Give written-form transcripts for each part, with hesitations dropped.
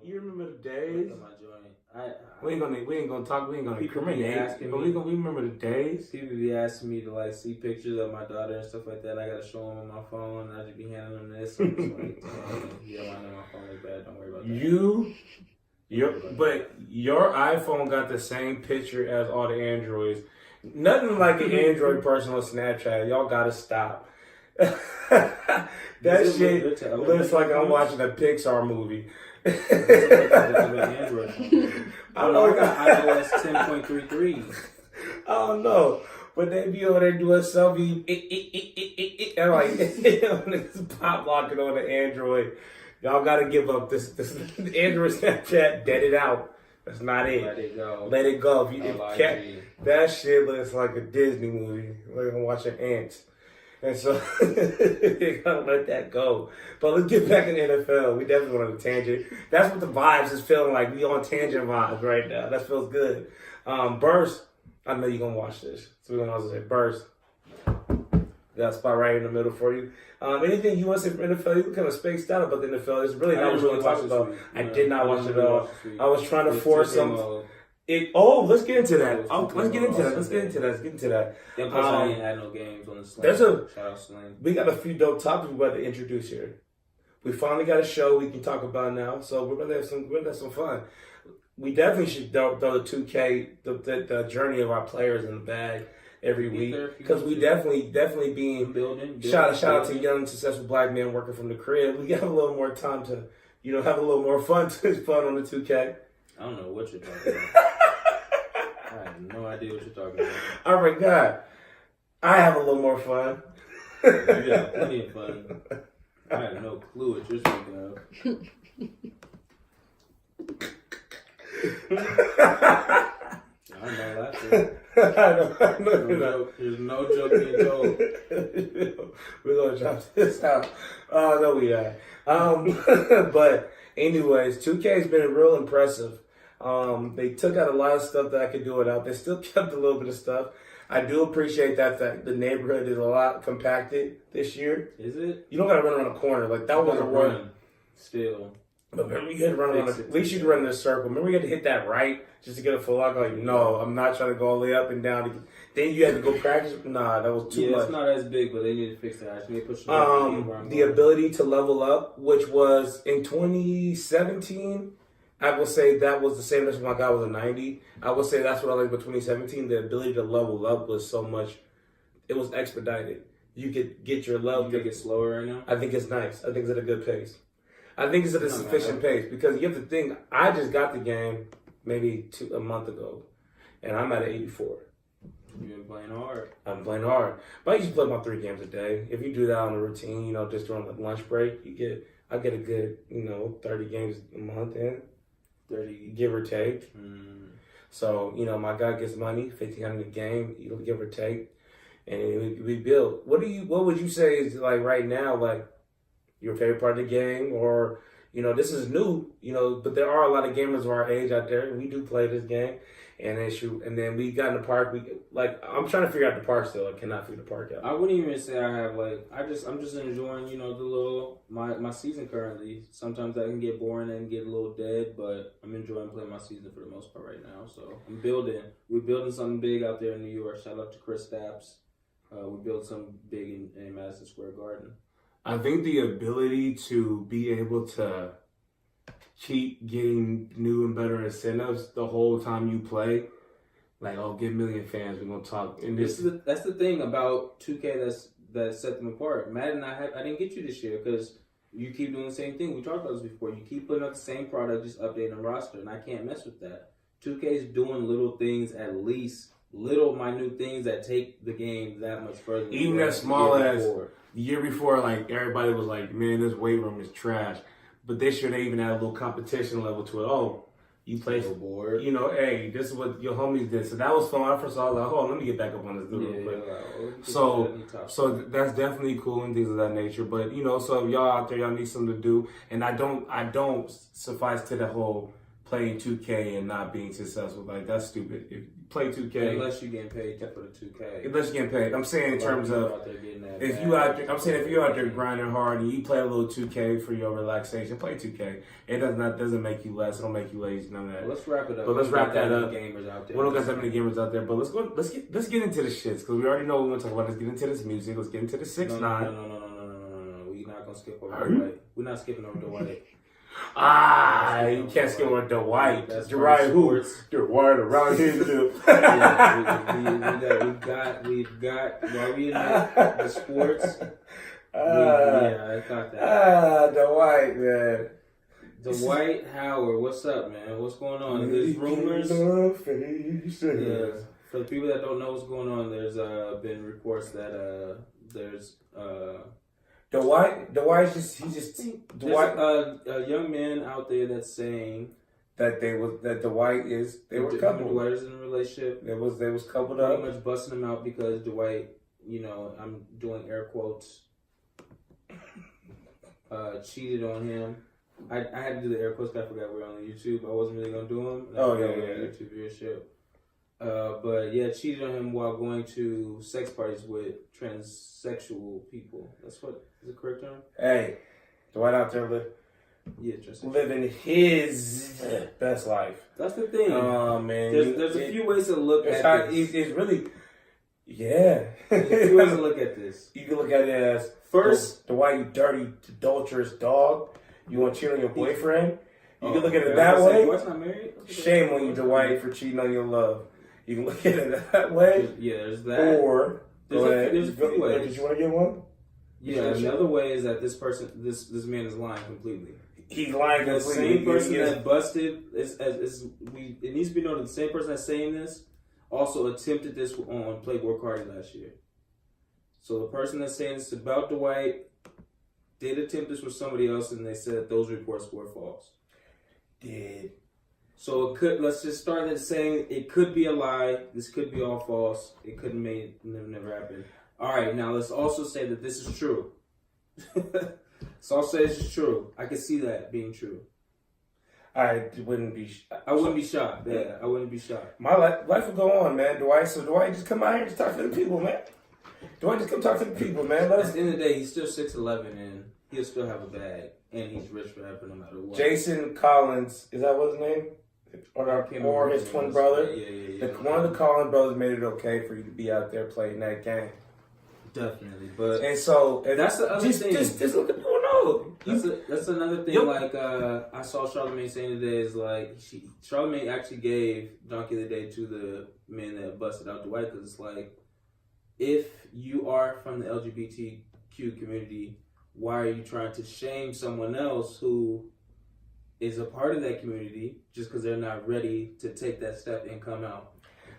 You remember the days? Look at my joint. We ain't gonna incriminate. But we remember the days. People be asking me to like see pictures of my daughter and stuff like that. And I gotta show them on my phone. And I just be handing them this. I'm just like, yeah, I know my phone is bad. Don't worry about that. Your iPhone got the same picture as all the Androids. Nothing like an Android person on Snapchat. Y'all gotta stop. That shit looks like I'm watching a Pixar movie. I don't know. I got iOS 10.33. I don't know. But they be over there doing selfie and like it's pop locking on the Android. Y'all gotta give up this Android Snapchat, dead it out. That's not it. Let it go. Let it go. That shit looks like a Disney movie. Like I'm watching ants. And so they gotta let that go. But let's get back in the NFL. We definitely went on a tangent. That's what the vibes is feeling like. We on tangent vibes right now. That feels good. Burst. I know you're gonna watch this. So we're gonna also say Burst. Got a spot right in the middle for you. Anything you want to say from NFL? You kind of spaced out about the NFL. It's really not what you want to talk about. I did not watch it at all. I was trying to force some. Let's get into that. Let's get into that. Then plus I ain't had no games on the Sling. Shout out Sling. We got a few dope topics we're about to introduce here. We finally got a show we can talk about now, so we're gonna have some fun. We definitely should throw the 2K, the journey of our players in the bag every week, because we definitely being building. Shout out to young successful black men working from the crib. We got a little more time to have a little more fun on the 2K. I don't know what you're talking about. I have no idea what you're talking about. Oh my God. I have a little more fun. You got plenty of fun. I have no clue what you're speaking of. I know that's it. I know. There's no joke being told. We're going to drop this out. Oh, no, we are. But anyways, 2K has been real impressive. They took out a lot of stuff that I could do without. They still kept a little bit of stuff. I do appreciate that the neighborhood is a lot compacted this year. Is it? You don't got to run around a corner. Like, that wasn't run. Still. But remember, you had to run around. At least you could run in a circle. Remember, you had to hit that right just to get a full lock. Like, no, I'm not trying to go all the way up and down. Then you had to go practice. Nah, that was too much. It's not as big, but they need to fix that. Actually, they pushed the ability to level up, which was in 2017. I will say that was the same as when my guy was a 90. I would say that's what I liked about 2017. The ability to level up was so much. It was expedited. You could get your level. You could get slower right now? I think it's nice. I think it's at a good pace. I think it's at a sufficient pace, because you have to think, I just got the game maybe a month ago, and I'm at an 84. You've been playing hard. I'm playing hard. But I usually play about 3 games a day. If you do that on a routine, just during the lunch break, I get a good, 30 games a month in. 30, give or take. So, my guy gets money, $1,500 a game, give or take, and we build. What would you say is, like, right now, like, your favorite part of the game? Or, this is new, but there are a lot of gamers of our age out there, and we do play this game. And then we got in the park. I'm trying to figure out the park still. I cannot figure the park out. I wouldn't even say I have I'm just enjoying my season currently. Sometimes that can get boring and get a little dead, but I'm enjoying playing my season for the most part right now. So I'm building. We're building something big out there in New York. Shout out to Chris Stapps. We built something big in Madison Square Garden. I think the ability to be able to keep getting new and better incentives the whole time you play, like, get a million fans, we're gonna talk. And that's the thing about 2K that set them apart. Madden, I didn't get you this year because you keep doing the same thing. We talked about this before. You keep putting up the same product, just updating the roster, and I can't mess with that. 2K is doing little things, at least little minute things that take the game that much further. Even as small as the year before, like, everybody was like, man, this weight room is trash. But this year, they even had a little competition level to it. Oh, you play board. Hey, this is what your homies did. So that was fun. When I first saw it, I was like, let me get back up on this dude real quick. So that's definitely cool and things of that nature. But, so if y'all out there, y'all need something to do. And I don't suffice to the whole playing 2K and not being successful. Like, that's stupid. If you play 2K, unless you're getting paid for the 2K. unless you're getting paid. I'm saying in terms of if you out there, I'm saying if you're out there grinding hard and you play a little 2K for your relaxation, play 2K. It doesn't make you less. It don't make you lazy. None of that. Well, let's wrap it up. But let's wrap that up. Gamers out there. We don't got that many gamers out there, but let's get into the shits because we already know what we want to talk about. Let's get into this music. Let's get into the 6ix9ine. No. We're not gonna skip over the white. We're not skipping over the white. You can't skip over the white. Dwight who? Dwight around here too. We've got while we in the sports. I got that. The white man. Dwight Howard, what's up, man? What's going on? There's rumors. Yeah. For the people that don't know what's going on, there's been reports that there's There's a young man out there that's saying that they were coupled. Dwight is in a relationship. They was coupled pretty up. much busting him out because Dwight, I'm doing air quotes, cheated on him. I had to do the air quotes. I forgot we're on YouTube. I wasn't really gonna do them. YouTube viewership. But yeah, cheated on him while going to sex parties with transsexual people. That's what is the correct term? Hey, Dwight out there living his best life. That's the thing. Oh man, there's a few ways to look at this. It's really, yeah. There's a few ways to look at this. You can look at it as first, Dwight, you dirty, adulterous dog. You want to cheat on your boyfriend? You can look at it that way. Dwight's not married? Shame on you, Dwight, for cheating on your love. You can look at it that way. Yeah, there's that. Or there's a few ways. Did you want to get one? Yeah, another way is that this man is lying completely. He's lying completely. The same person that busted it needs to be noted. The same person that's saying this also attempted this on Playboy Cardi last year. So the person that's saying this about Dwight did attempt this with somebody else, and they said those reports were false. So let's just start at saying it could be a lie. This could be all false. It couldn't never happened. All right, now let's also say that this is true. So I'll say this is true. I can see that being true. I wouldn't be shocked. Yeah, I wouldn't be shocked. My life will go on, man. Dwight, just come out here and just talk to the people, man. Dwight, just come talk to the people, man. At the end of the day, he's still 6'11", and he'll still have a bag, and he's rich forever no matter what. Jason Collins, is that what's his name? Or his twin brother? Yeah. One of the Collins brothers made it okay for you to be out there playing that game. Definitely, but that's the other thing. Just look at That's another thing. Yep. Like I saw Charlamagne saying today is like Charlamagne actually gave Donkey of the Day to the men that busted out Dwight because it's like if you are from the LGBTQ community, why are you trying to shame someone else who is a part of that community just because they're not ready to take that step and come out?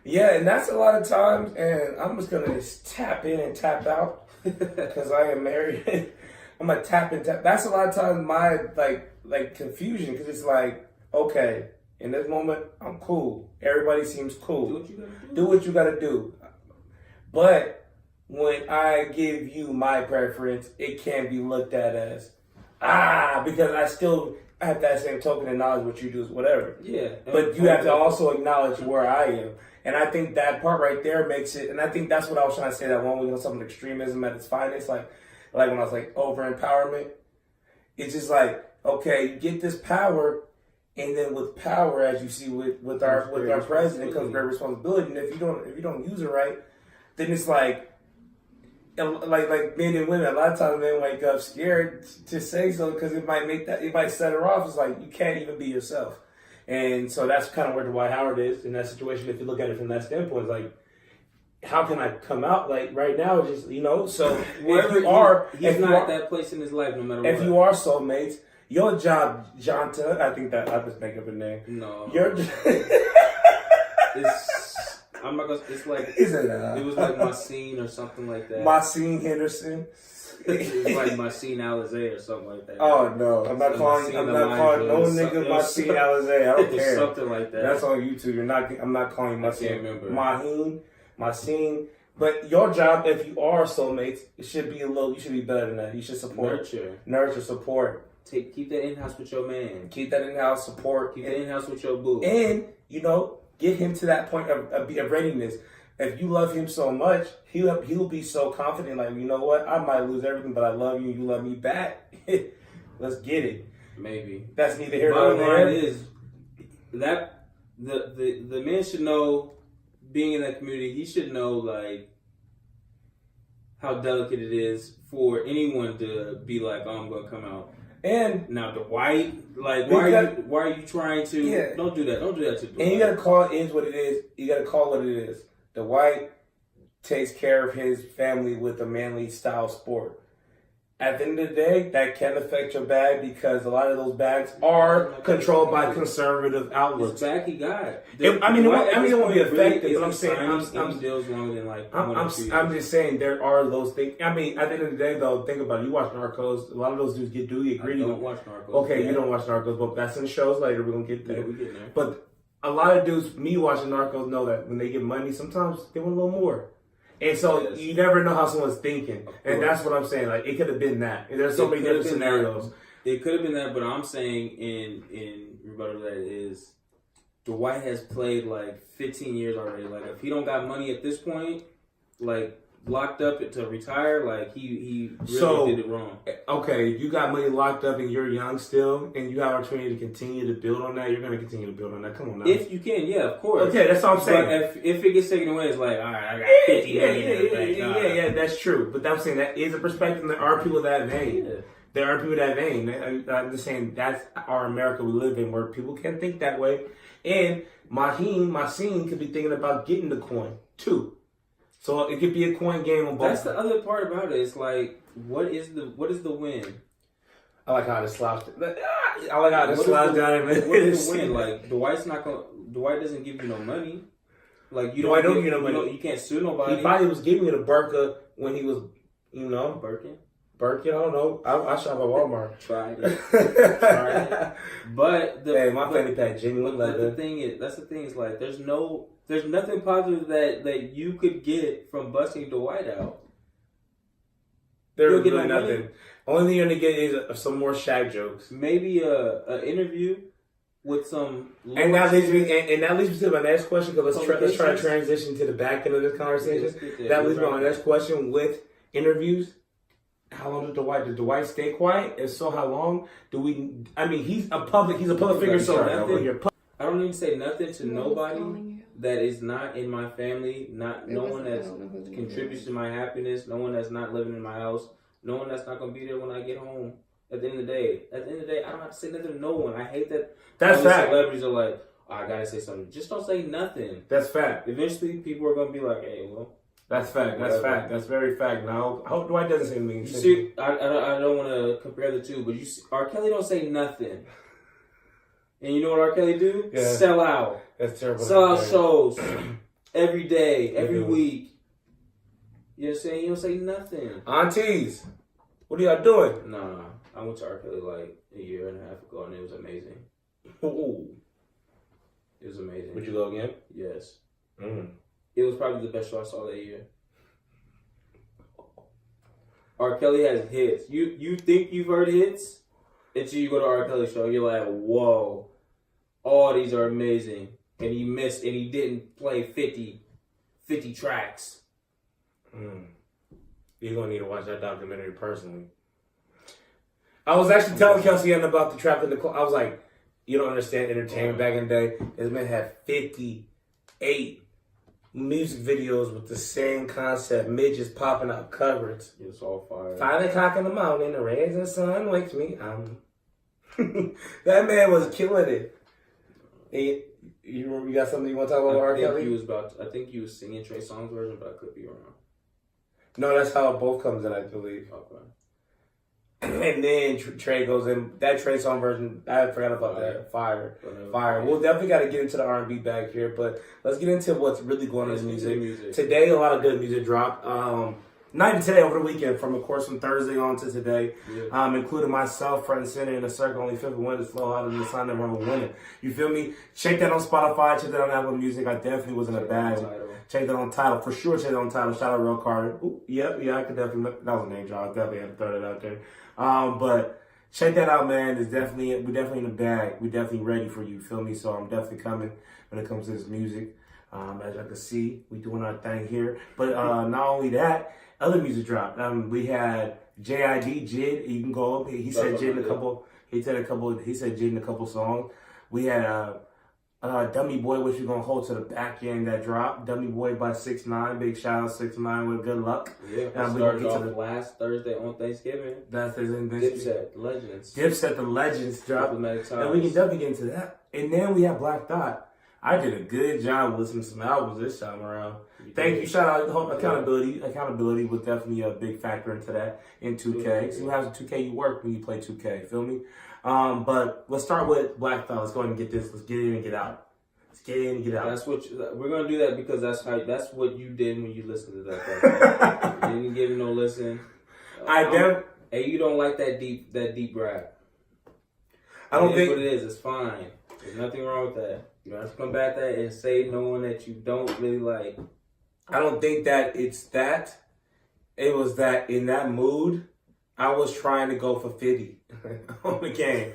Yeah, and that's a lot of times, and I'm just gonna tap in and tap out because I am married. I'm gonna tap and tap. That's a lot of times my like confusion because it's like, okay, in this moment I'm cool. Everybody seems cool. Do what you gotta do. But when I give you my preference, it can't be looked at as because I have that same token of knowledge what you do is whatever. Yeah. But you have to also acknowledge where I am. And I think that part right there makes it, and I think that's what I was trying to say that one week on something extremism at its finest, like when I was like over empowerment. It's just like, okay, you get this power, and then with power, as you see with our president comes great responsibility. And if you don't use it right, then it's like men and women, a lot of times men wake up scared to say so because it might set her off. It's like you can't even be yourself. And so that's kind of where Dwight Howard is in that situation. If you look at it from that standpoint, it's like, how can I come out like right now? Just so wherever he's not at that place in his life, no matter what. If you are soulmates, your job, Jonta, I think that I just make up a name. No, I'm not gonna. It's like it was like Massine or something like that. Massine Henderson. It's like Massine Alizé or something like that. Oh no, I'm not calling no nigga Massine Alizé. I don't care. Something like that. That's on YouTube. I'm not calling Massine. I can't remember. Massine. But your job, if you are soulmates, it should be you should be better than that. You should support, nurture, support. keep that in house with your man. Keep that in-house support. Keep that in house with your boo. And, get him to that point of readiness. If you love him so much, he'll be so confident, like, you know what? I might lose everything, but I love you. You love me back. Let's get it. Maybe. That's neither here nor there. Bottom line is that the man should know, being in that community, he should know, like, how delicate it is for anyone to be like, oh, I'm going to come out. And now Dwight, like, why are you trying to? Yeah. Don't do that. Don't do that to Dwight. And you gotta call it is what it is. You gotta call it what it is. Dwight takes care of his family with a manly style sport. At the end of the day, that can affect your bag because a lot of those bags are controlled by conservative outlets. His bag he got. It won't be affected. But I'm saying, I'm just saying there are those things. I mean, at the end of the day, though, think about it. You watch Narcos. A lot of those dudes get greedy. I don't watch Narcos. Okay, you don't watch Narcos, but that's in the shows later. We're gonna get there. Yeah, we get there. But a lot of dudes, me watching Narcos, know that when they get money, sometimes they want a little more. And so you never know how someone's thinking. And that's what I'm saying. Like, it could have been that. And there's so many different scenarios. It could have been that, but I'm saying in rebuttal to that is Dwight has played like 15 years already. Like, if he don't got money at this point, like, locked up to retire, like, he really did it wrong. Okay, if you got money locked up and you're young still, and you have opportunity to continue to build on that, you're going to continue to build on that. Come on now. If you can, yeah, of course. Okay, that's all I'm saying. But if it gets taken away, it's like, all right, I got 50 million in the bank. Yeah, that's true. But I'm saying that is a perspective. There are people that vein. Yeah. There are people that vein. I'm just saying that's our America we live in, where people can't think that way. And Maheen could be thinking about getting the coin, too. So it could be a coin game on both. That's the other part about it. It's like, what is the win? I like how this slouched. I like how this slouched down. What is the win? Like, Dwight doesn't give you no money. Like, don't give you no money. You can't sue nobody. He probably was giving you the burqa when he was, Birkin, I don't know. I shop at Walmart. Tried it. But my family pack genuine leather. That's the thing is, like, there's nothing positive that you could get from busting Dwight out. There's really nothing. Only thing you're gonna get is some more Shaq jokes. Maybe a interview with some. And that leads me to my next question. Because let's try to transition to the back end of this conversation. That leads me to my next question with interviews. How long did Dwight stay quiet? And so how long do we? I mean, he's a public figure. So I don't even say nothing to nobody that is not in my family, no one that contributes to my happiness, no one that's not living in my house, no one that's not going to be there when I get home. At the end of the day, I don't have to say nothing to no one. I hate that. That's fact. Celebrities are like, oh, I got to say something. Just don't say nothing. That's fact. Eventually, people are going to be like, hey, well. That's fact. That's fact. That's very fact. Now, I hope Dwight doesn't say anything. You see, I don't want to compare the two, but you see, R. Kelly don't say nothing. And you know what R. Kelly do? Yeah. Sell out. That's terrible. Sell out shows every day, every week. You know what I'm saying? You don't say nothing. Aunties, what are y'all doing? Nah, I went to R. Kelly like a year and a half ago, and it was amazing. Ooh. It was amazing. Would you go again? Yes. Mm. It was probably the best show I saw that year. R. Kelly has hits. You think you've heard hits until you go to R. Kelly show. You're like, whoa, all these are amazing. And he missed, and he didn't play 50 tracks. You're going to need to watch that documentary personally. I was actually telling Kelsey about the Trap in the Club. I was like, you don't understand entertainment back in the day. This man had 58 music videos with the same concept, midgets popping out covers. It's all fire. 5 o'clock in the morning, the rays of the sun wakes me. That man was killing it. You got something you want to talk about R. Kelly? I think he was singing Trey Songz version, but I could be wrong. No, that's how it both comes in, I believe. Okay. And then Trey goes in. That Trey song version, I forgot about that. Fire. We'll definitely got to get into the R&B back here, but let's get into what's really going on in music. Today, a lot of good music dropped. Not even today, over the weekend, from Thursday on to today, including myself, front and center in the circle, only fifth win to slow out of the sign that we're winning. You feel me? Check that on Spotify, check that on Apple Music. I definitely was in a bag. Check that on Tidal. For sure, check that on Tidal. Shout out Real Carter. Ooh, yeah, I could definitely, that was a name drop. I definitely had to throw that out there. But check that out, man. We're definitely in the bag. We're definitely ready for you. Feel me? So I'm definitely coming when it comes to this music. As I can see, we doing our thing here. But not only that, other music dropped. We had JID Jid. You can go up. He said Jid in a couple. He said Jid in a couple songs. We had Dummy Boy, which we're gonna hold to the back end that dropped. Dummy Boy by 6ix9ine. Big shout out 6ix9ine with Good Luck. Yeah, we started off last Thursday on Thanksgiving. That's Dipset Legends. Dipset the Legends dropped. And we can definitely get into that. And then we have Black Thought. I did a good job listening to some albums this time around. Thank you. Shout out accountability. Accountability was definitely a big factor into that in 2K. So how does 2K you work when you play 2K? Feel me? But let's start with Black Thought. Let's go ahead and get this. Let's get in and get out. Let's get in and get out. That's what we're gonna do that because that's what you did when you listened to that. You didn't give me no listen. Hey, you don't like that deep rap. I don't think what it is. It's fine. There's nothing wrong with that. You don't have to come back that and say knowing that you don't really like. I don't think that it's that. It was that in that mood, I was trying to go for 50 on the game.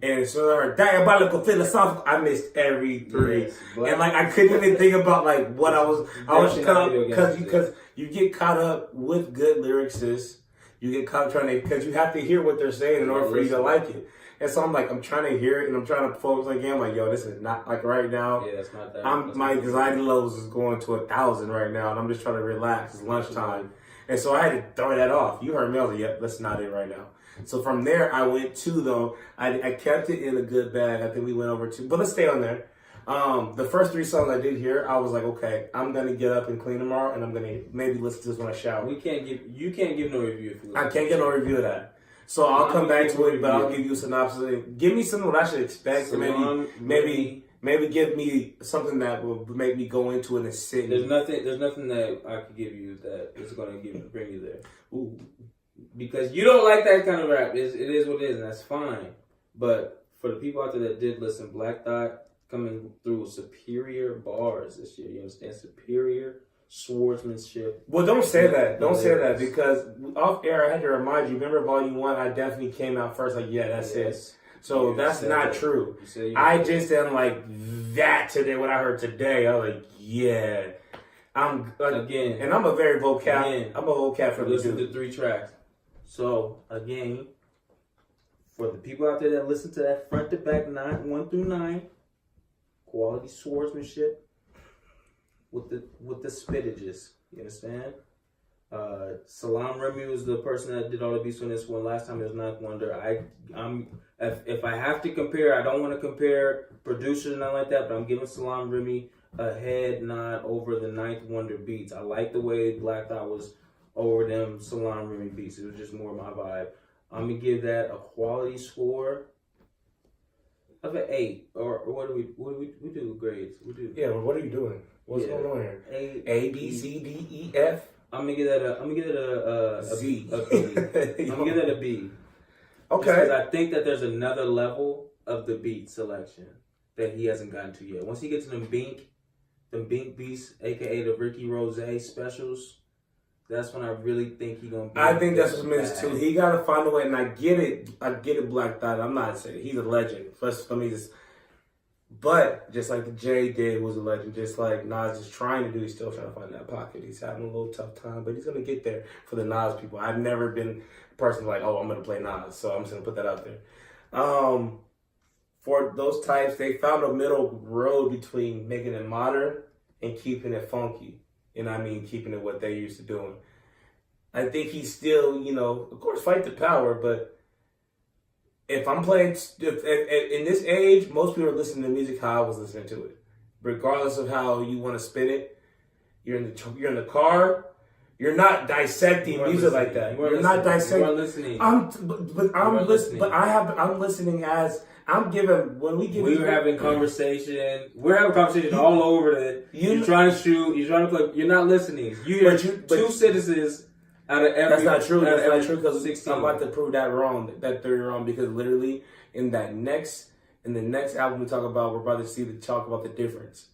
And so I heard diabolical philosophical. I missed every three. Yes, and like I couldn't even think about like what I was caught up because you get caught up with good lyricists. You get caught trying to because you have to hear what they're saying in order for you to like it. And so I'm trying to hear it, and I'm trying to focus again. I'm like, yo, this is not like right now. Yeah, it's not that. My anxiety levels is going to 1,000 right now, and I'm just trying to relax. It's lunchtime, and so I had to throw that off. You heard me. I was like, yep, that's not it right now. So from there, I went to though. I kept it in a good bag. I think we went over to, but let's stay on there. The first 3 songs I did here, I was like, okay, I'm gonna get up and clean tomorrow, and I'm gonna maybe listen to this when I shower. You can't give no review. I can't get no review of that. So I'll come back to it, but I'll give you a synopsis. Give me something what I should expect. Maybe give me something that will make me go into it and sit. There's nothing that I could give you that is going to bring you there. Ooh. Because you don't like that kind of rap. It is what it is, and that's fine. But for the people out there that did listen, Black Thought coming through superior bars this year. You understand? Superior swordsmanship. Well, don't say that. Don't say that because off air I had to remind you. Remember Volume 1? I definitely came out first. Like, yeah, that's it. So that's not true. I just am like that today. What I heard today, I was like, yeah. I'm again, and I'm a very vocab. I'm a vocab for listen to 3 tracks. So again, for the people out there that listen to that front to back 1 through 9, quality swordsmanship. With the spitages, you understand? Salam Remy was the person that did all the beats on this one. Last time it was Ninth Wonder. If I have to compare, I don't want to compare producers and nothing like that, but I'm giving Salam Remy a head nod over the Ninth Wonder beats. I like the way Black Thought was over them Salam Remy beats. It was just more my vibe. I'm gonna give that a quality score of an 8. Or what do we do grades? We do. Yeah, well, what are you doing? What's going on here? A, B, C, D, E, F. I'm gonna give that a Z. A B. I'm gonna give that a B. Okay. Because I think that there's another level of the beat selection that he hasn't gotten to yet. Once he gets to them Bink beats, aka the Ricky Rose specials, that's when I really think he's gonna be. I think that's what it means too. He gotta find a way, and I get it, Black Thought. I'm not saying he's a legend. First, let me just. But just like the Jay did was a legend, just like Nas is trying to do, he's still trying to find that pocket. He's having a little tough time, but he's gonna get there for the Nas people. I've never been a person like, oh, I'm gonna play Nas, so I'm just gonna put that out there. For those types, they found a middle road between making it modern and keeping it funky. And I mean keeping it what they used to doing. I think he's still, of course, fight the power, but if I'm playing, if in this age, most people are listening to music how I was listening to it. Regardless of how you want to spin it, you're in the car. You're not dissecting music like that. You're not dissecting. You are listening. I'm listening as I'm giving. We're having conversation. We're having conversation all over it. You're trying to shoot. You're trying to play. You're not listening. You hear two citizens. Out of every, that's not true. That's not true because I'm about to prove that wrong. That theory wrong because literally in the next album we talk about, we're about to talk about the difference.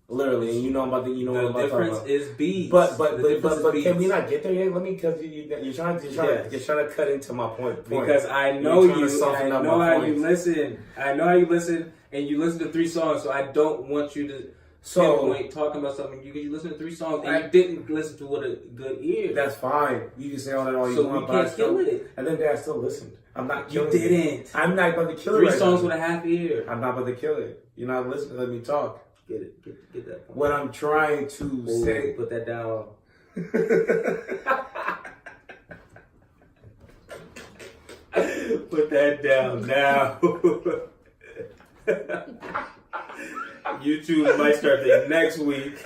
Literally, and you know about The difference is beats. But can we not get there yet? Let me, because you're trying to cut into my point. Because I know you. I know how you listen. I know how you listen, and you listen to 3 songs. So I don't want you to pinpoint talking about something. You listen to 3 songs and you didn't listen to with a good ear. That's fine. You can say all that all you want. So we can't kill it. And then I still listened. I'm not killing it. You didn't. I'm not about to kill it. 3 songs with a half ear. I'm not about to kill it. You're not listening. Let me talk. Get it. Get that point. What I'm trying to say. Put that down. Put that down now. YouTube might start the next week.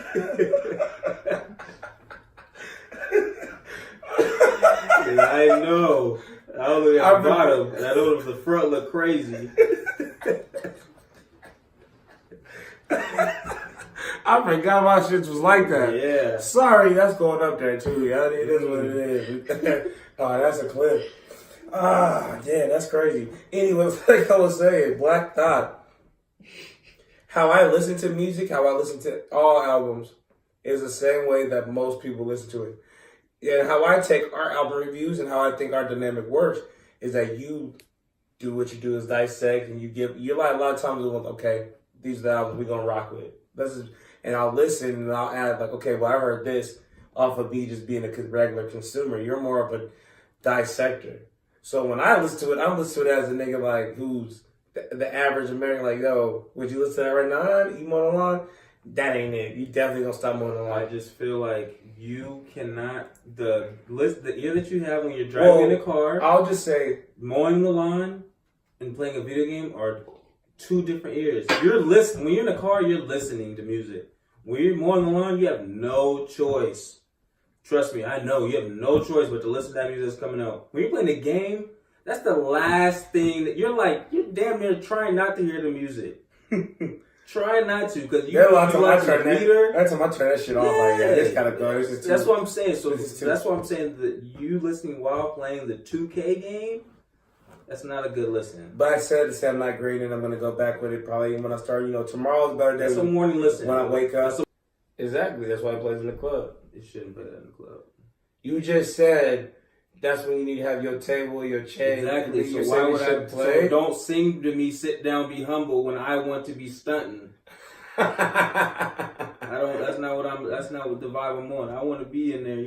I know. I don't look at the bottom, and I know the front look crazy. I forgot my shit was like that. Yeah. Sorry, that's going up there too. Yeah, it is what it is. Oh, that's a clip. Yeah, that's crazy. Anyway, like I was saying, Black Thought. How I listen to music, how I listen to all albums, is the same way that most people listen to it. And how I take our album reviews and how I think our dynamic works is that you do what you do is dissect, and you're like a lot of times, okay, these are the albums we're gonna rock with. And I'll listen and I'll add like, okay, well, I heard this off of me just being a regular consumer. You're more of a dissector. So when I listen to it, I'm listening to it as a nigga like who's the average American. Like, yo, would you listen to that right now? You mowing the lawn? That ain't it. You definitely gonna stop mowing the lawn. I just feel like you cannot the ear that you have when you're driving in a car. I'll just say mowing the lawn and playing a video game are 2 different ears. You're listening when you're in a car. You're listening to music. When you're mowing the lawn, you have no choice. Trust me, I know you have no choice but to listen to that music that's coming out. When you're playing a game, that's the last thing that you're damn near trying not to hear the music. Try not to, because you like a reader. That's time I turn that shit off. Like, yeah, this gotta go. That's what I'm saying. So that's what I'm saying. That you listening while playing the 2K game, that's not a good listen. But I said to say I'm not great, and I'm gonna go back with it probably when I start. Tomorrow's better than that's a morning listen. When I wake up. Exactly. That's why I plays in the club. You shouldn't play that in the club. You just said that's when you need to have your table, your chair. Exactly. So why would I play? So don't sing to me, sit down, be humble when I want to be stunting. That's not what the vibe I'm on. I want to be in there,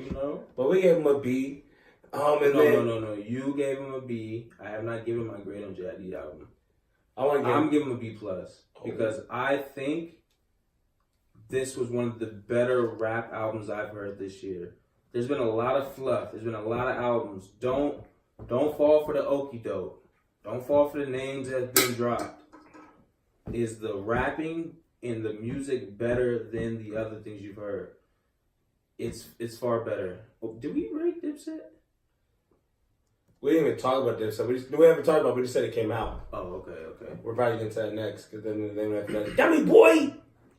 But we gave him a B. No. You gave him a B. I have not given my grade on JID album. I'm giving him a B+ because I think this was one of the better rap albums I've heard this year. There's been a lot of fluff. There's been a lot of albums. Don't fall for the okie doke. Don't fall for the names that have been dropped. Is the rapping and the music better than the other things you've heard? It's far better. Oh, did we rate Dipset? We didn't even talk about Dipset. We haven't talked about it. We just said it came out. Oh, okay. We're probably going to that next because then we have to dummy boy!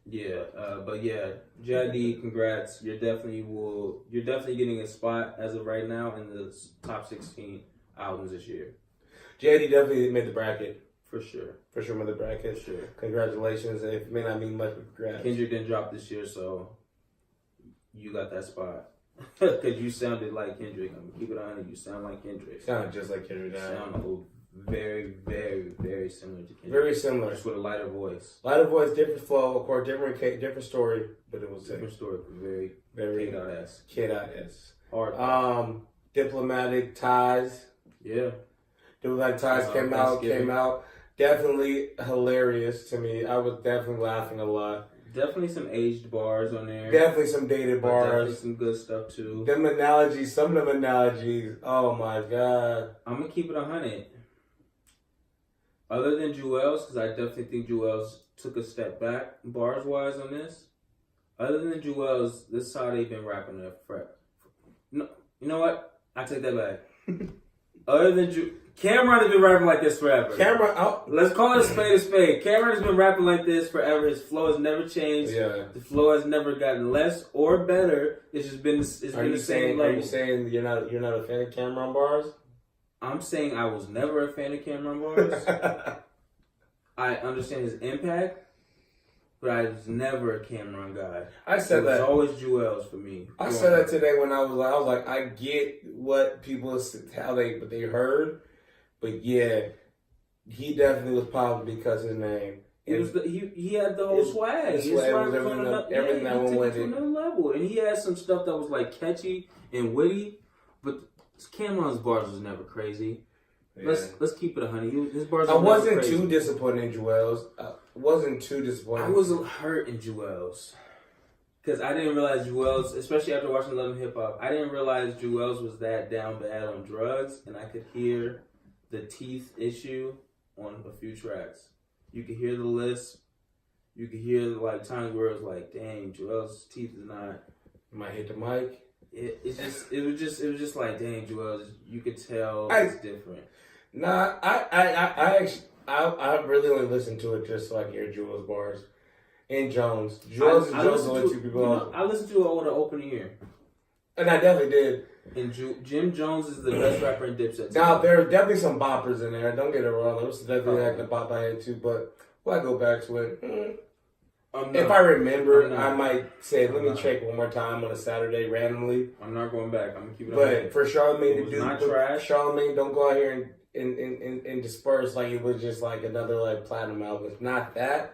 Yeah, but yeah, JID, congrats. You're definitely getting a spot as of right now in the top 16 albums this year. JID definitely made the bracket. For sure made the bracket. For sure. Congratulations. It may not mean much, but congrats. Kendrick didn't drop this year, so you got that spot. Because you sounded like Kendrick. I'm gonna keep it on. You sound like Kendrick. Sound just like Kendrick. You sound very, very, very similar to Kendrick. Very similar. Just with a lighter voice. Lighter voice, different flow, of course, different story, but it was different story. Very, very Kid.S. Hard. Diplomatic Ties. Yeah. Diplomatic Ties came out. Definitely hilarious to me. I was definitely laughing a lot. Definitely some aged bars on there. Definitely some dated bars. Definitely some good stuff too. Some of them analogies. Oh my God. I'm gonna keep it 100. Other than Jewels, because I definitely think Jewels took a step back bars wise on this. Other than Jewels, this is how they've been rapping their forever. No, you know what? I take that back. Other than Cameron has been rapping like this forever. Let's call it a spade. Cameron has been rapping like this forever. His flow has never changed. Yeah. The flow has never gotten less or better. It's just been the same level. Are you saying you're not a fan of Cameron bars? I'm saying I was never a fan of Cameron bars. I understand his impact, but I was never a Cameron guy. I said that. It was always Jewels for me. I said that today when I was like, I get what people how they heard, but yeah, he definitely was popular because of his name. He had the whole swag. His swag was everything that went with it. To another level, and he had some stuff that was like catchy and witty, but Cameron's bars was never crazy. Yeah. Let's keep it 100. His bars. I wasn't too disappointed in Jewels. I wasn't too disappointed. I was hurt in Jewels because I didn't realize Jewels, especially after watching Love and Hip Hop, I didn't realize Jewels was that down bad on drugs, and I could hear the teeth issue on a few tracks. You could hear the lisp. You could hear like times where it was like, "Dang, Joel's teeth is not." Might hit the mic. It was just like, "Dang, Joel." You could tell it's different. Nah, I really only listened to it just so I can hear Joel's bars and Jones. Jones and Jones are the only two people. I listened to it with an open ear, and I definitely did. And Jim Jones is the best rapper in Dipset. Now, there are definitely some boppers in there. Don't get it wrong. There was definitely like the bop I had too. But when I go back to it, if I remember, I might say, let me check one more time on a Saturday randomly. I'm not going back. I'm going to keep it on. But for Charlamagne to do, not trash. Charlamagne, don't go out here and disperse like it was just like another like platinum album. It's not that.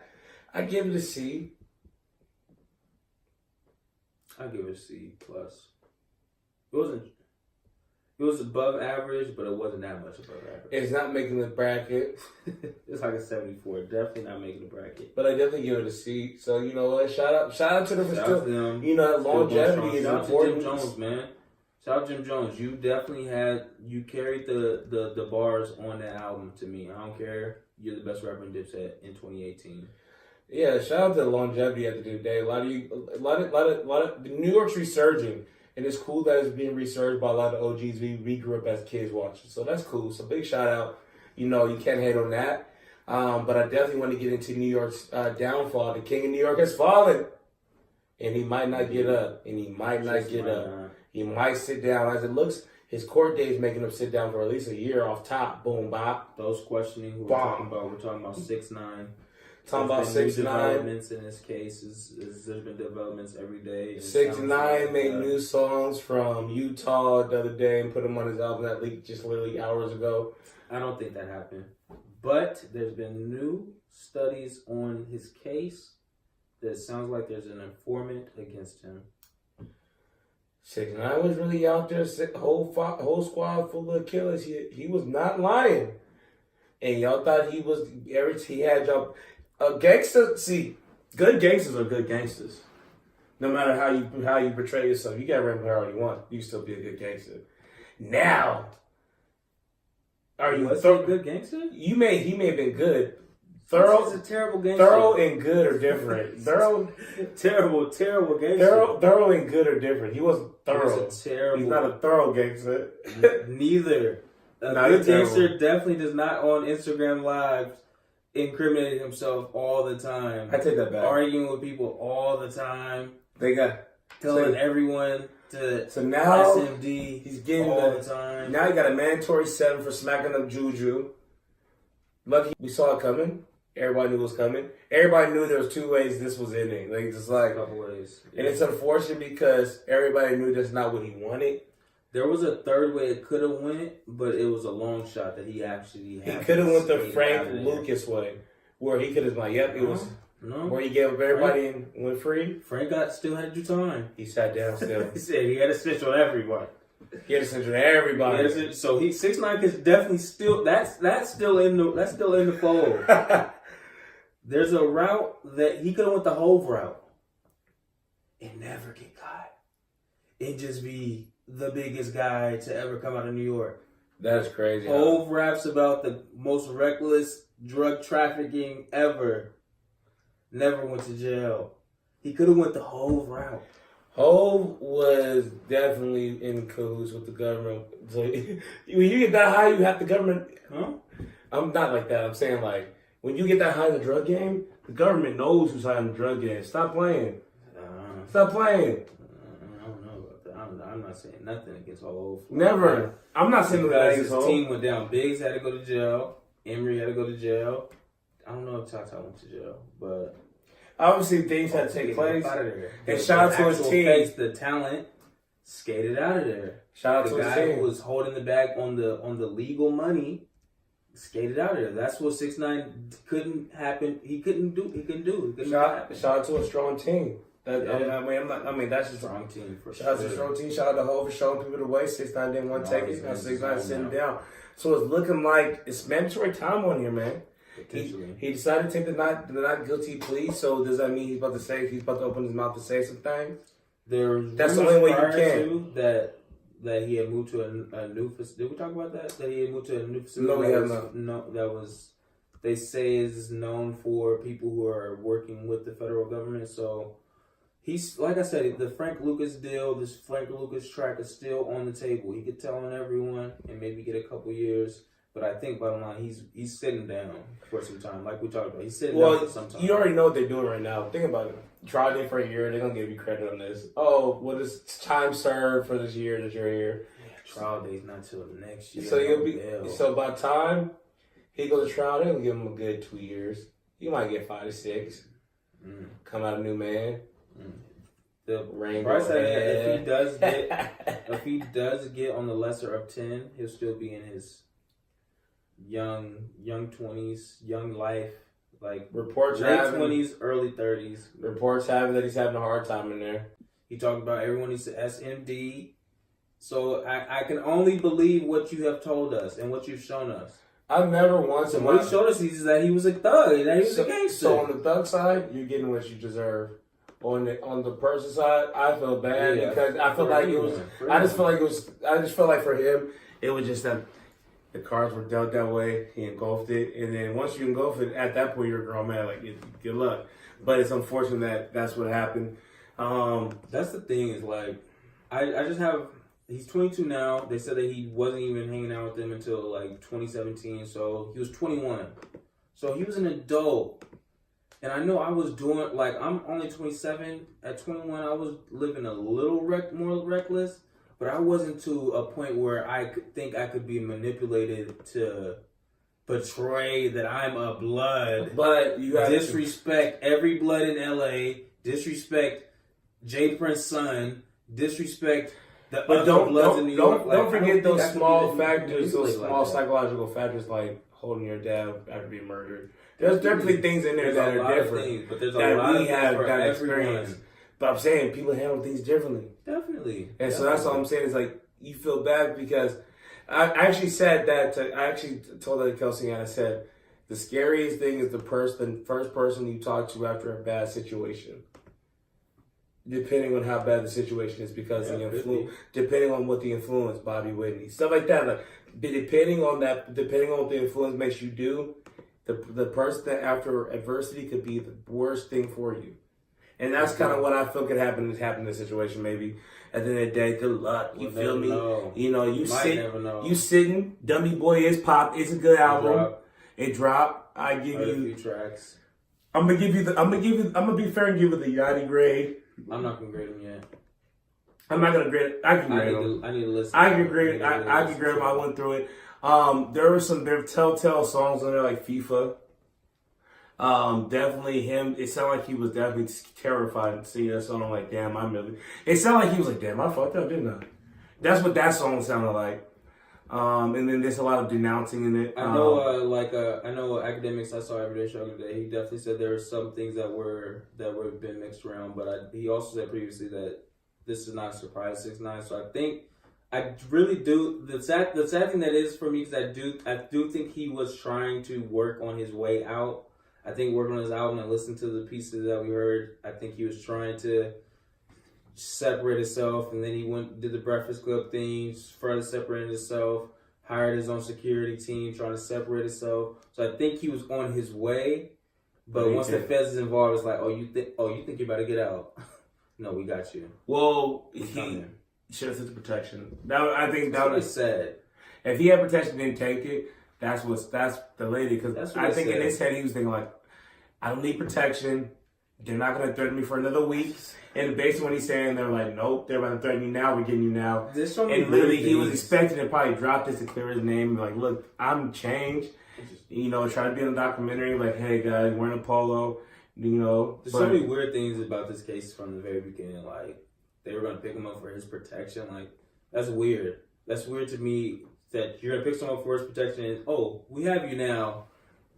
I give it a C. I give it a C plus. It was above average, but it wasn't that much above average. It's not making the bracket. It's like a 74. Definitely not making the bracket. But I definitely give it a C. So you know what? Shout out to them for still. Them. You know, longevity is important. Shout out to Jim Jones, man. Shout out Jim Jones. You definitely carried the bars on that album to me. I don't care. You're the best rapper in Dipset in 2018. Yeah, shout out to the longevity at the end of the day. A lot of New York's resurging. And it's cool that it's being researched by a lot of OGs we grew up as kids watching. So that's cool. So big shout out. You know, you can't hate on that. But I definitely want to get into New York's downfall. The king of New York has fallen. And he might not get up. And he might not get up. He might sit down. As it looks, his court date is making him sit down for at least a year off top. Boom, bop. Those questioning who we're talking about 6ix9ine. Talking about 6ix9ine. Developments in this case there's been developments every day. 6ix9ine made new songs from Utah the other day and put them on his album that leaked just literally hours ago. I don't think that happened, but there's been new studies on his case that sounds like there's an informant against him. 6ix9ine was really out there, whole squad full of killers. He was not lying, and y'all thought he had y'all. A gangster, see, good gangsters are good gangsters. No matter how you portray yourself, you gotta remember how you want. You can still be a good gangster. Now, are you a good gangster? He may have been good. Thorough is a terrible gangster. Thorough and good are different. terrible gangster. Thorough and good are different. He wasn't thorough. He's not a thorough gangster. Neither. A good gangster definitely does not on Instagram Live incriminating himself all the time. I take that back. Arguing with people all the time. They got telling everyone to so now SMD. He's getting all the time. Now he got a mandatory 7 for smacking up Juju. Lucky we saw it coming. Everybody knew it was coming. Everybody knew there was 2 ways this was ending. Like just like a couple ways. And it's unfortunate because everybody knew that's not what he wanted. There was a third way it could have went, but it was a long shot that he actually had. He could have went the Frank Lucas way, where he could have been like, yep, it was where he gave everybody and went free. Frank still had to do time. He sat down still. He said he had to snitch on everybody. He had to snitch on everybody. So 6ix9ine is definitely still that's still in the fold. There's a route that he could have went the Hove route and never get caught and just be the biggest guy to ever come out of New York. That's crazy. Hove raps about the most reckless drug trafficking ever. Never went to jail. He could have went the Hove route. Hove was definitely in cahoots with the government. So when you get that high, you have the government. Huh? I'm not like that. I'm saying like when you get that high in the drug game, the government knows who's high in the drug game. Stop playing. Stop playing. I'm not saying nothing against Hove. Never. I'm not saying that his team went down. Biggs had to go to jail. Emery had to go to jail. I don't know if Tata went to jail, but obviously things had to take place. Out of there. And shout out to his team. Face, the talent skated out of there. Shout out to the his guy team. who was holding the bag on the legal money. Skated out of there. That's what 6ix9ine couldn't happen. He couldn't do. Shout out to a strong team. That's just a strong team for shout out to a strong team. Shout out to Ho for showing people the way. 6ix9ine didn't want to take it. Now 6ix9ine sitting down. So it's looking like it's mandatory time on here, man. He decided to take the not guilty plea. So does that mean he's about to open his mouth to say some things? That's the only way you can. That he had moved to a new facility. Did we talk about that? That he had moved to a new facility? No, we have not. No, that was, they say, is known for people who are working with the federal government. So he's, like I said, the Frank Lucas deal, this Frank Lucas track is still on the table. He could tell on everyone and maybe get a couple years. But I think bottom line, he's sitting down for some time, like we talked about. He's sitting down for some time. You already know what they're doing right now. Think about it. Tried it for a year. They're gonna give you credit on this. Oh, what is time served for this year that you're here? Yeah, trial date's not till next year. So you'll be. So by the time he goes to trial, they're gonna give him a good 2 years. You might get 5 to 6. Come out a new man. The rainbow. If he does get on the lesser of 10, he'll still be in his young 20s, young life, like reports late 20s, early 30s. Reports have that he's having a hard time in there. He talked about everyone needs to SMD. So I can only believe what you have told us and what you've shown us. I've never once. And what he showed us is that he was a thug, that he was a gangster. So on the thug side, you're getting what you deserve. On the person side, I feel bad because I feel like it was. I just felt like for him, it was just that. The cards were dealt that way. He engulfed it. And then once you engulf it, at that point, you're a grown man. Like, good luck. But it's unfortunate that that's what happened. That's the thing is, like, I just have... He's 22 now. They said that he wasn't even hanging out with them until, like, 2017. So he was 21. So he was an adult. And I know I was doing... Like, I'm only 27. At 21, I was living a little more reckless. But I wasn't to a point where I could think I could be manipulated to portray that I'm a blood. But you have disrespect every blood in LA, disrespect Jay Prince's son, disrespect the other bloods in New York. Don't forget those small factors, those small psychological factors like holding your dad after being murdered. There's definitely things in there that are different. But there's a lot of things for everyone. Experience. But I'm saying people handle things differently. Definitely. And so that's all I'm saying is like, you feel bad because I actually said that I actually told that to Kelsey and I said, the scariest thing is the first person you talk to after a bad situation. Depending on how bad the situation is because depending on what the influence, Bobby Whitney, stuff like that. Like, depending on what the influence makes you do, the person that after adversity could be the worst thing for you. And that's kind of what I feel could happen in this situation. Maybe at the end of the day, good luck. You feel me? You know, you sitting. Dummy Boy is pop. It's a good album. It dropped. I give you a few tracks. I'm gonna be fair and give it the Yachty grade. I'm not gonna grade him yet. I'm not gonna grade it. I can grade him. I need to listen. I can grade. I can grade him. I went through it. There were telltale songs on there like FIFA. Definitely him. It sounded like he was definitely terrified to see that song. I'm like, damn, it sounded like he was like, damn, I fucked up, didn't I? That's what that song sounded like. And then there's a lot of denouncing in it. I know academics I saw Everyday Show today. He definitely said there were some things that were been mixed around, but he also said previously that this is not a surprise 6ix9ine. So I think I really do. The sad thing that is for me is I do think he was trying to work on his way out. I think working on his album and listening to the pieces that we heard, I think he was trying to separate himself, and then he did the Breakfast Club thing, further separating himself, hired his own security team, trying to separate himself. So I think he was on his way, but once the feds is involved, it's like, you think you're about to get out? No, we got you. Well, he should have took the protection. I think that was sad. If he had protection, didn't take it. That's the lady, because I think in his head he was thinking like, I don't need protection. They're not going to threaten me for another week. And based on what he's saying, they're like, nope, they're about to threaten you now. We're getting you now. And literally, he was expecting to probably drop this to clear his name. Like, look, I'm changed. You know, try to be in a documentary. Like, hey guys, wearing a polo. you know. There's so many weird things about this case from the very beginning. Like, they were going to pick him up for his protection. Like, that's weird. That's weird to me that you're going to pick someone up for his protection and, oh, we have you now,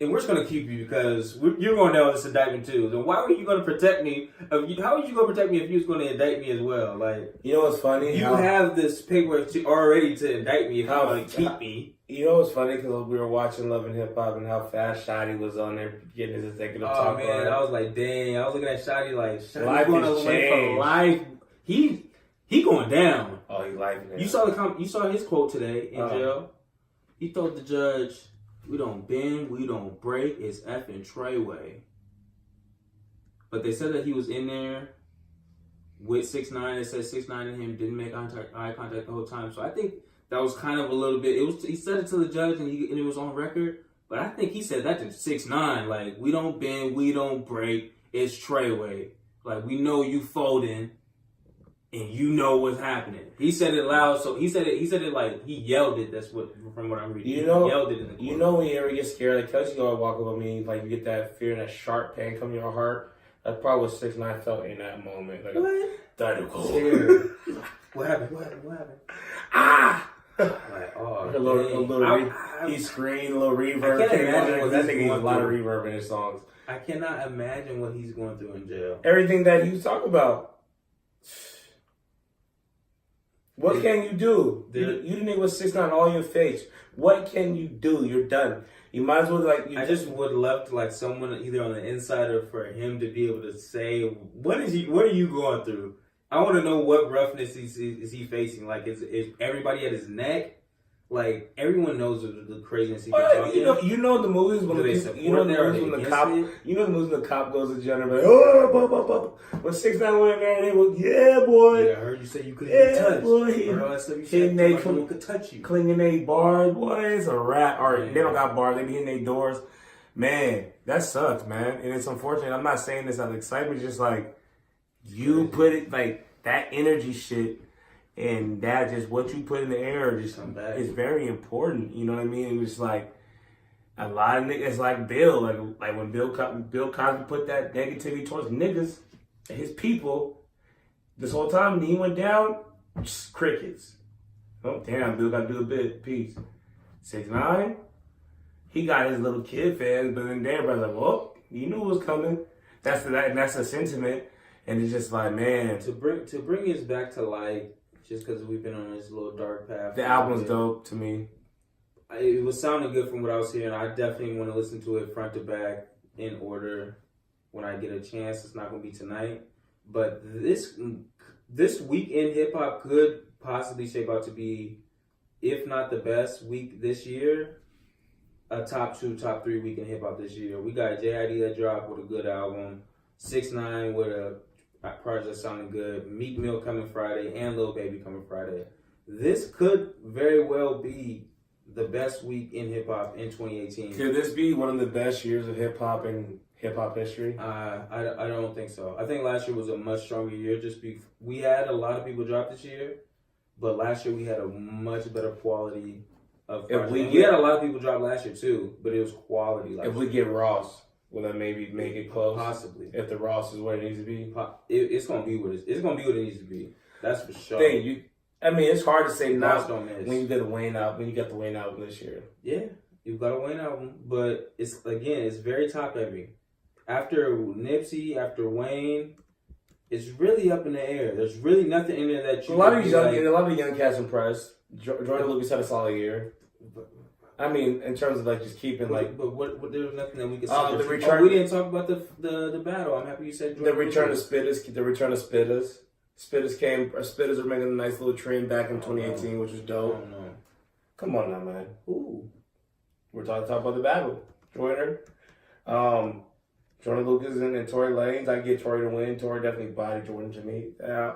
and we're just going to keep you because you're going down with this indictment too. So why were you going to protect me? How were you going to protect me if you was going to indict me as well? Like, you know what's funny? You have this paperwork already to indict me if you want to keep me. You know what's funny? Because we were watching Love and Hip Hop and how fast Shotty was on there getting his executive talk. Oh man, I was like, dang. I was looking at Shotty like, life going to is live for life. He going down. Oh, he life. You saw his quote today in jail. He told the judge, "We don't bend, we don't break. It's effing Treyway." But they said that he was in there with 6ix9ine. It said 6ix9ine and him didn't make eye contact the whole time. So I think that was kind of a little bit. He said it to the judge and it was on record. But I think he said that to 6ix9ine. Like, we don't bend, we don't break. It's Treyway. Like, we know you folding, and you know what's happening. He said it loud, so he said it like he yelled it. That's what, from what I'm reading. You know, he yelled it in the court. You know when you ever get scared, like Tekashi always walk up on me, like you get that fear and that sharp pain come in your heart. That's probably what 6ix9ine felt in that moment. Like, what? What happened? Ah! Like, oh, a little he screamed, a little reverb. I can't imagine what that nigga he's a lot of going reverb in his songs. I cannot imagine what he's going through in jail. Everything that you talk about. What can you do? You the nigga with 6ix9ine all in your face. What can you do? You're done. You might as well I just would love to someone either on the inside or for him to be able to say what are you going through? I want to know what roughness is he facing. Like, is everybody at his neck? Like, everyone knows the craziness he's talking. You know the movies when the cop goes to jail and like, when 6ix9ine went in there and they was, yeah, boy. Yeah, I heard you say you couldn't get touched. Boy, could touch you. Clinging they bars, boy. It's a rap. Or they don't got bars. They be hitting their doors. Man, that sucks, man. And it's unfortunate. I'm not saying this out of excitement. It's just like, you put it, like, that energy shit. And that just what you put in the air just is very important. You know what I mean? It was like a lot of niggas like Bill, like when Bill Cosby put that negativity towards niggas and his people. This whole time when he went down, just crickets. Oh damn, Bill got to do a bit. Peace. 6ix9ine, he got his little kid fans, but then everybody's like, well, you knew it was coming. That's the sentiment, and it's just like, man, to bring us back to light. Just because we've been on this little dark path. The album's dope to me. It was sounding good from what I was hearing. I definitely want to listen to it front to back in order when I get a chance. It's not going to be tonight. But this week in hip-hop could possibly shape out to be, if not the best week this year, a top 2, top 3 week in hip-hop this year. We got J.I.D. that dropped with a good album. 6ix9ine with a project that's sounding good. Meek Mill coming Friday and Lil Baby coming Friday. This could very well be the best week in hip hop in 2018. Could this be one of the best years of hip hop in hip hop history? I don't think so. I think last year was a much stronger year. We had a lot of people drop this year, but last year we had a much better quality of project. We had a lot of people drop last year too, but it was quality. If we get Ross, will that maybe make it close? Possibly. If the Ross is where it needs to be? It's going to be what it needs to be. That's for sure. It's hard to say now when you get the Wayne album this year. Yeah, you've got a Wayne album, but it's very top heavy. After Nipsey, after Wayne, it's really up in the air. There's really nothing in there that you. A lot of young cats impressed. Jordan Lucas had a solid year. I mean, in terms of just keeping but what there was nothing that we could say. The return. We didn't talk about the battle. I'm happy you said Jordan the return of Spitters. Spitters are making a nice little trend back in 2018, which was dope. I don't know. Come on now, man. Ooh. We're talking about the battle. Jordan Lucas and Tory Lanez. I get Tory to win. Tory definitely bodied Jordan to me.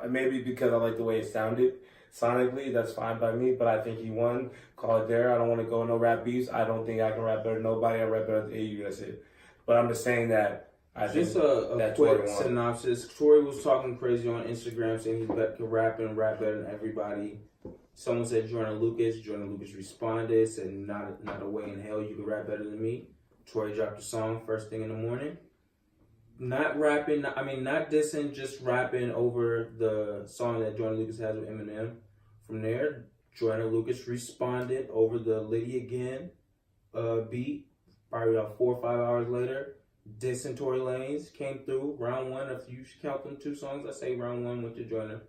Maybe because I like the way it sounded. Sonically, that's fine by me, but I think he won. Call it there. I don't want to go no rap beefs. I don't think I can rap better than nobody. I rap better than AU. That's it. But I'm just saying that I think a quick synopsis. Tory was talking crazy on Instagram saying he could rap better than everybody. Someone said Jordan Lucas. Jordan Lucas responded, said not a way in hell you could rap better than me. Tory dropped a song first thing in the morning. not rapping. I mean, not dissing, just rapping over the song that Joyner Lucas has with Eminem. From there, Joyner Lucas responded over the Liddy Again beat. Probably about 4 or 5 hours later, dissing Tory Lanez came through round one. If you count them 2 songs, I say round one went to Joyner.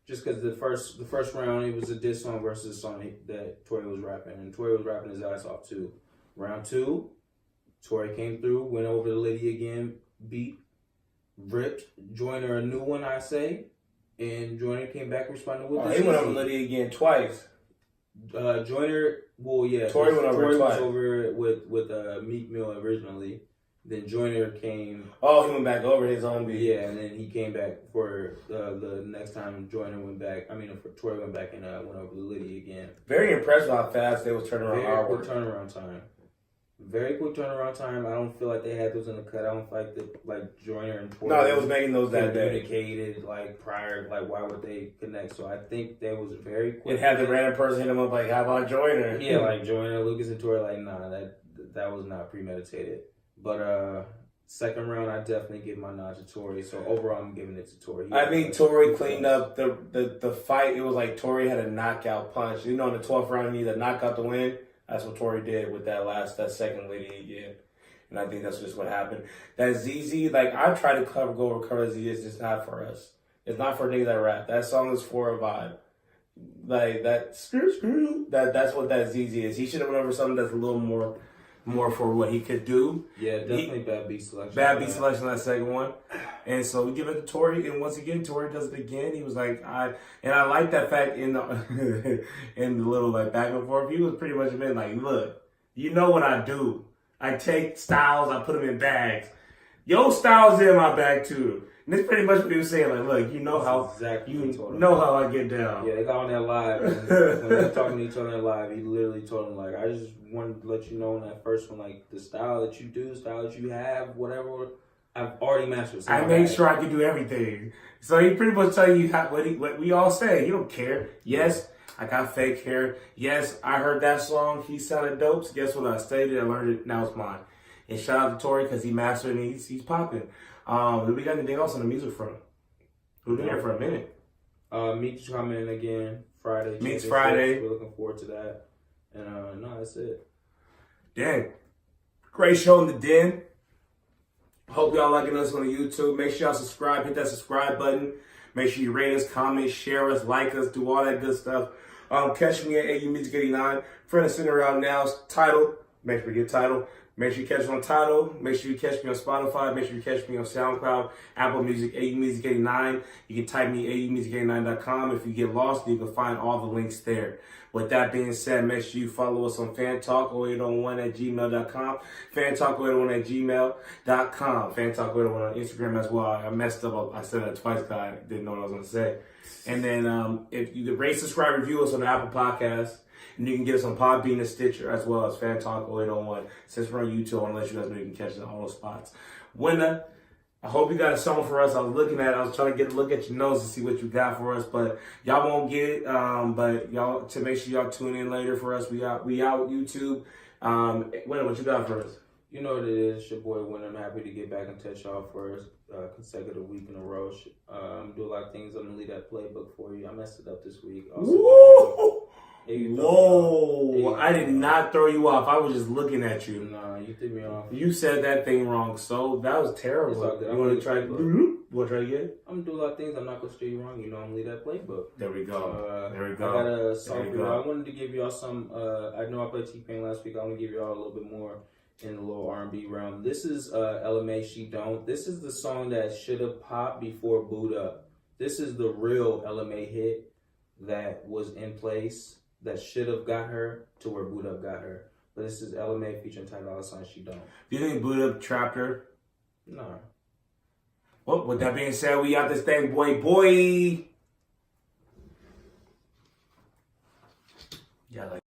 Just because the first round it was a diss song versus a song that Tory was rapping, and Tory was rapping his ass off too. Round 2, Tory came through, went over the Liddy Again beat, ripped Joyner a new one, I say, and Joyner came back responding with. He went over Liddy Again twice. Joyner, well, yeah, Tory went over Tory twice. was over with Meek Mill originally. Then Joyner came. Oh, he went back over his own beat. Yeah, and then he came back for the next time Joyner went back. I mean, Tory went back and went over the Liddy Again. Very impressed with how fast they was turning around. Very quick turnaround time. Very quick turnaround time. I don't feel like they had those in the cut. I don't feel like Joyner and Tory. No, they was making those that day. Communicated prior. Why would they connect? So I think they was very quick. It had the random person hit him up how about Joyner? Yeah, Joyner, Lucas, and Tory. Nah, that was not premeditated. But second round, I definitely give my nod to Tory. So overall, I'm giving it to Tory. I think Tory cleaned up the fight. It was like Tory had a knockout punch. In the 12th round, he needed a knockout to win. That's what Tory did with that second Liddy Again. And I think that's just what happened. That ZZ, I tried to recover ZZ. It's just not for us. It's not for niggas that rap. That song is for a vibe. That screw. That's what that ZZ is. He should have went over something that's a little more for what he could do. Yeah, definitely bad beat selection. Bad beat selection that second one. And so we give it to Tory, and once again, Tory does it again. He was like, I like that fact in the in the little back and forth. He was pretty much been look, you know what I do. I take styles, I put them in bags. Your style's in my bag too. And that's pretty much what he was saying. Look, you know how exactly you know how I get down. Yeah, they got on that live. And when they were talking to each other live, he literally told them I just wanted to let you know in that first one, the style that you do, style that you have, whatever. I've already mastered. I made sure I could do everything. So he pretty much tell you what we all say. You don't care. Yes, I got fake hair. Yes, I heard that song. He sounded dope. So guess what? I stayed it. I learned it. Now it's mine. And shout out to Tory because he mastered it and he's popping. Do we got anything else on the music front? We've been here for a minute. Meek's coming in again Friday. Meek's Friday. We're looking forward to that. And no, that's it. Dang. Great show in the den. Hope y'all liking us on the YouTube. Make sure y'all subscribe. Hit that subscribe button. Make sure you rate us, comment, share us, like us, do all that good stuff. Catch me at AU Music 89. Friend and center out now. Title. Make sure you get Title. Make sure you catch me on Tidal. Make sure you catch me on Spotify. Make sure you catch me on SoundCloud, Apple Music, AU Music 89. You can type me aumusic89.com. If you get lost, you can find all the links there. With that being said, make sure you follow us on fantalk0801@gmail.com. Fantalk0801@gmail.com. Fantalk0801 on Instagram as well. I messed up. I said that twice because I didn't know what I was going to say. And then if you could rate, subscribe, review us on the Apple Podcast. And you can get us on Podbean and Stitcher as well as Fantalk 0801. Since we're on YouTube, I want to let you guys know you can catch us on all those spots. Winner, I hope you got a song for us. I was trying to get a look at your nose to see what you got for us, but y'all won't get it. But y'all, to make sure y'all tune in later for us. We out YouTube. Winner, what you got for us? You know what it is. It's your boy Winner. I'm happy to get back and touch y'all for a consecutive week in a row. Do a lot of things. I'm going to leave that playbook for you. I messed it up this week. Woo! Whoa! I did not throw you off. I was just looking at you. Nah, you threw me off. You said that thing wrong, so that was terrible. You want to try? You want to try again? I'm gonna do a lot of things. I'm not gonna steer you wrong. You know, I'm gonna leave that playbook. There we go. There we go. I got a song for y'all. I wanted to give y'all some. I know I played T-Pain last week. I want to give y'all a little bit more in the little R&B realm. This is LMA She Don't. This is the song that should have popped before Boot Up. This is the real LMA hit that was in place. That should have got her to where Boot Up got her. But this is LMA featuring Ty Dolla $ign, She Don't. Do you think Boot Up trapped her? No. Well, with that being said, we got this thing, boy. Yeah, like